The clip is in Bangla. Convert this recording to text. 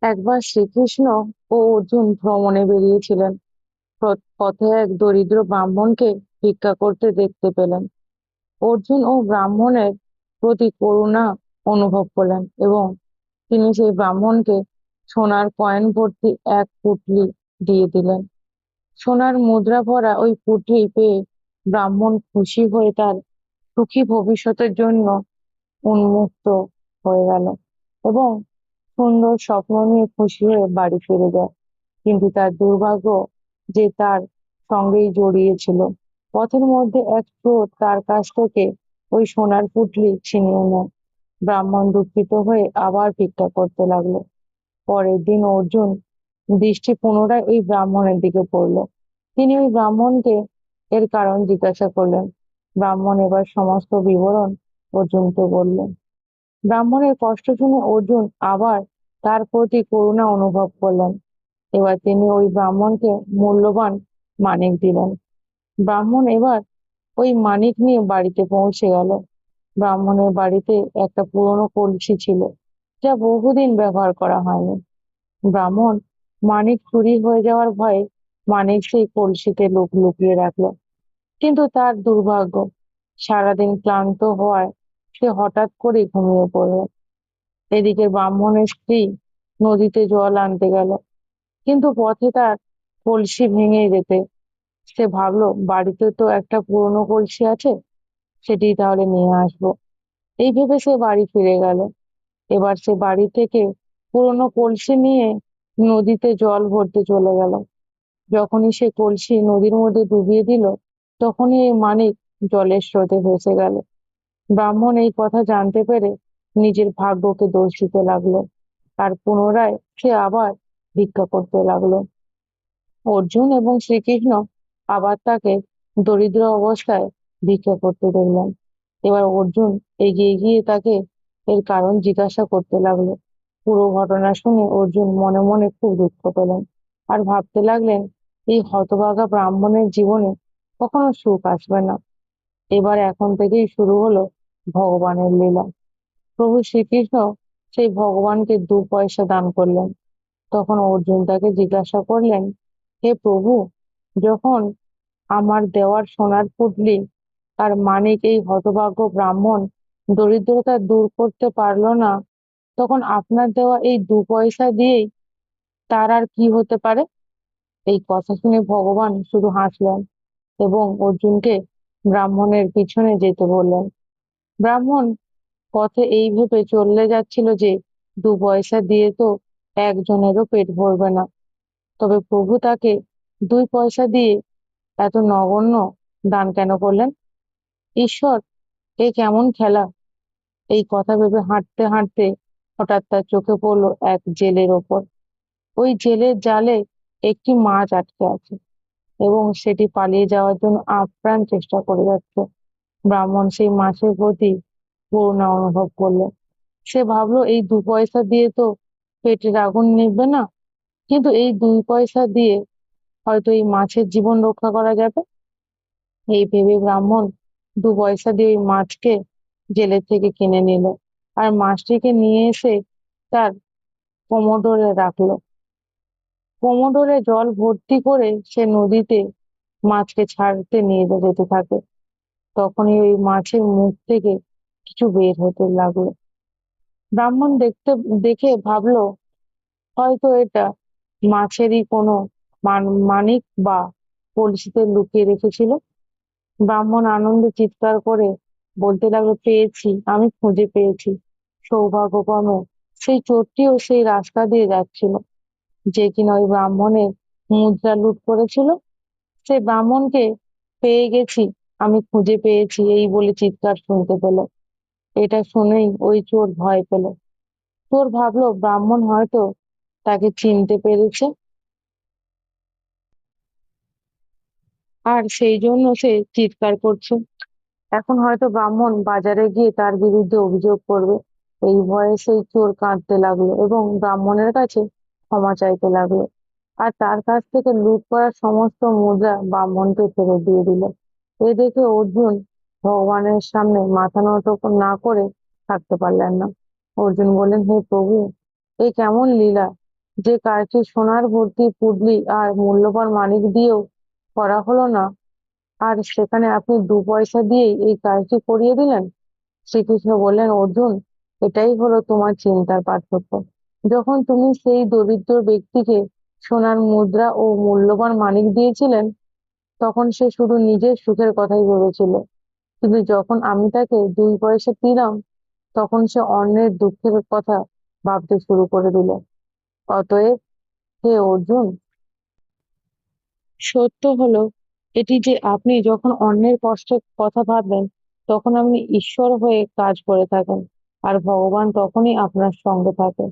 একবার শ্রীকৃষ্ণ ও অর্জুন ভ্রমণে বেরিয়েছিলেন। পথে এক দরিদ্র ব্রাহ্মণকে ভিক্ষা করতে দেখতে পেলেন। অর্জুন ও ব্রাহ্মণের প্রতি করুণা অনুভব করলেন এবং তিনি সেই ব্রাহ্মণকে সোনার কয়েন ভর্তি এক পুঁটলি দিয়ে দিলেন। সোনার মুদ্রা ভরা ওই পুঁটলি পেয়ে ব্রাহ্মণ খুশি হয়ে তার সুখী ভবিষ্যতের জন্য উন্মুক্ত হয়ে গেল এবং সুন্দর স্বপ্ন নিয়ে খুশি হয়ে বাড়ি ফিরে যায়। কিন্তু তার দুর্ভাগ্য যে তার সঙ্গেই জড়িয়েছিল। পথের মধ্যে এক চোর তার কাছ থেকে ওই সোনার পুঁটলি ছিনিয়ে নেয়। ব্রাহ্মণ দুঃখিত হয়ে আবার ভিক্ষা করতে লাগলো। পরের দিন অর্জুন দৃষ্টি পুনরায় ওই ব্রাহ্মণের দিকে পড়ল। তিনি ওই ব্রাহ্মণকে এর কারণ জিজ্ঞাসা করলেন। ব্রাহ্মণ এবার সমস্ত বিবরণ অর্জুনকে বললেন। ব্রাহ্মণের কষ্ট শুনে অর্জুন আবার তার প্রতি করুণা অনুভব করলেন। এবার তিনি ওই ব্রাহ্মণকে মূল্যবান মানিক দিলেন। ব্রাহ্মণ এবার ওই মানিক নিয়ে বাড়িতে পৌঁছে গেল। ব্রাহ্মণের বাড়িতে একটা পুরনো কলসি ছিল, যা বহুদিন ব্যবহার করা হয়নি। ব্রাহ্মণ মানিক চুরি হয়ে যাওয়ার ভয়ে মানিক সেই কলসিতে লুকিয়ে রাখলো। কিন্তু তার দুর্ভাগ্য, সারাদিন ক্লান্ত হওয়ায় সে হঠাৎ করে ঘুমিয়ে পড়ল। এদিকে ব্রাহ্মণের স্ত্রী নদীতে জল আনতে গেল, কিন্তু পথে তার কলসি ভেঙে যেতে সে ভাবলো বাড়িতে তো একটা পুরনো কলসি আছে, সেটি তাহলে নিয়ে আসবো। এই ভেবে সে বাড়ি ফিরে গেল। এবার সে বাড়ি থেকে পুরনো কলসি নিয়ে নদীতে জল ভরতে চলে গেল। যখনই সে কলসি নদীর মধ্যে ডুবিয়ে দিল, তখনই এই মানিক জলের স্রোতে ভেসে গেল। ব্রাহ্মণ এই কথা জানতে পেরে নিজের ভাগ্যকে দোষ দিতে লাগলো, আর পুনরায় সে আবার ভিক্ষা করতে লাগলো। অর্জুন এবং শ্রীকৃষ্ণ আবার তাকে দরিদ্র অবস্থায় ভিক্ষা করতে দেখলেন। এবার অর্জুন এগিয়ে গিয়ে তাকে এর কারণ জিজ্ঞাসা করতে লাগলো। পুরো ঘটনা শুনে অর্জুন মনে মনে খুব দুঃখ পেলেন আর ভাবতে লাগলেন, এই হতভাগা ব্রাহ্মণের জীবনে কখনো সুখ আসবে না। এবার এখন থেকেই শুরু হলো ভগবানের লীলা। প্রভু শ্রীকৃষ্ণ সেই ভগবানকে 2 পয়সা দান করলেন। তখন অর্জুন তাকে জিজ্ঞাসা করলেন, হে প্রভু, যখন আমার দেওয়ার সোনার পুঁটলি আর মানিক এই হতভাগ্য ব্রাহ্মণ দরিদ্রতা দূর করতে পারলো না, তখন আপনার দেওয়া এই 2 পয়সা দিয়েই তার আর কি হতে পারে? এই কথা শুনে ভগবান শুধু হাসলেন এবং অর্জুনকে ব্রাহ্মণের পিছনে যেতে বললেন। ব্রাহ্মণ পথে এই ভেবে চলে যাচ্ছিল যে 2 পয়সা দিয়ে তো একজনেরও পেট ভরবে না, তবে প্রভু তাকে 2 পয়সা দিয়ে এত নগণ্য দান কেন করলেন? ঈশ্বর, এ কেমন খেলা! এই কথা ভেবে হাঁটতে হাঁটতে হঠাৎ তার চোখে পড়লো এক জেলের ওপর। ওই জেলের জালে একটি মাছ আটকে আছে এবং সেটি পালিয়ে যাওয়ার জন্য আপ্রাণ চেষ্টা করে যাচ্ছে। ব্রাহ্মণ সেই মাছের প্রতি করুণা অনুভব করলো। সে ভাবলো, এই 2 পয়সা দিয়ে তো পেটের আগুন নিভবে না, কিন্তু এই 2 পয়সা দিয়ে হয়তো এই মাছের জীবন রক্ষা করা যাবে। এই ভেবে ব্রাহ্মণ 2 পয়সা দিয়ে ওই মাছকে জেলের থেকে কিনে নিল আর মাছটিকে নিয়ে এসে তার কোমোডোরে রাখলো। কোমোডোরে জল ভর্তি করে সে নদীতে মাছকে ছাড়তে নিয়ে যেতে থাকে। তখনই ওই মাছের মুখ থেকে কিছু বের হতে লাগলো। ব্রাহ্মণ দেখে ভাবলো, হয়তো এটা মাছেরই কোনো মানিক বা কলসিতে লুকিয়ে রেখেছিল। ব্রাহ্মণ আনন্দে চিৎকার করে বলতে লাগলো, পেয়েছি, আমি খুঁজে পেয়েছি। সৌভাগ্যক্রমে সেই চোরটিও সেই রাস্তা দিয়ে যাচ্ছিল, যে কিনা ওই ব্রাহ্মণের মুদ্রা লুট করেছিল। সে ব্রাহ্মণকে পেয়ে গেছি, আমি খুঁজে পেয়েছি, এই বলে চিৎকার শুনতে পেল। এটা শুনেই ওই চোর ভয় পেল। চোর ভাবলো ব্রাহ্মণ হয়তো তাকে চিনতে পেরেছে, আর সেই জন্য সে চিৎকার করছে। এখন হয়তো ব্রাহ্মণ বাজারে গিয়ে তার বিরুদ্ধে অভিযোগ করবে। এই ভয়ে সেই চোর কাঁদতে লাগলো এবং ব্রাহ্মণের কাছে ক্ষমা চাইতে লাগলো, আর তার কাছ থেকে লুট করার সমস্ত মুদ্রা ব্রাহ্মণকে ফেরত দিয়ে দিল। এ দেখে অর্জুন ভগবানের সামনে মাথা নত না করে থাকতে পারলেন না। অর্জুন বললেন, হে প্রভু, এ কেমন লীলা! যে কাজটি সোনার ভর্তি পুডলি আর মূল্যবান মানিক দিয়েও করা হলো না, আর সেখানে আপনি 2 পয়সা দিয়েই এই কাজটি করিয়ে দিলেন। শ্রীকৃষ্ণ বললেন, অর্জুন, এটাই হলো তোমার চিন্তার পার্থক্য। যখন তুমি সেই দরিদ্র ব্যক্তিকে সোনার মুদ্রা ও মূল্যবান মানিক দিয়েছিলেন, তখন সে শুধু নিজের সুখের কথাই ভেবেছিল, কিন্তু যখন আমি তাকে 2 পয়সা দিলাম, তখন সে অন্যের দুঃখের কথা ভাবতে শুরু করে দিল। অতএব হে অর্জুন, সত্য হলো এটি যে আপনি যখন অন্যের কষ্টের কথা ভাববেন, তখন আপনি ঈশ্বর হয়ে কাজ করে থাকেন, আর ভগবান তখনই আপনার সঙ্গে থাকে।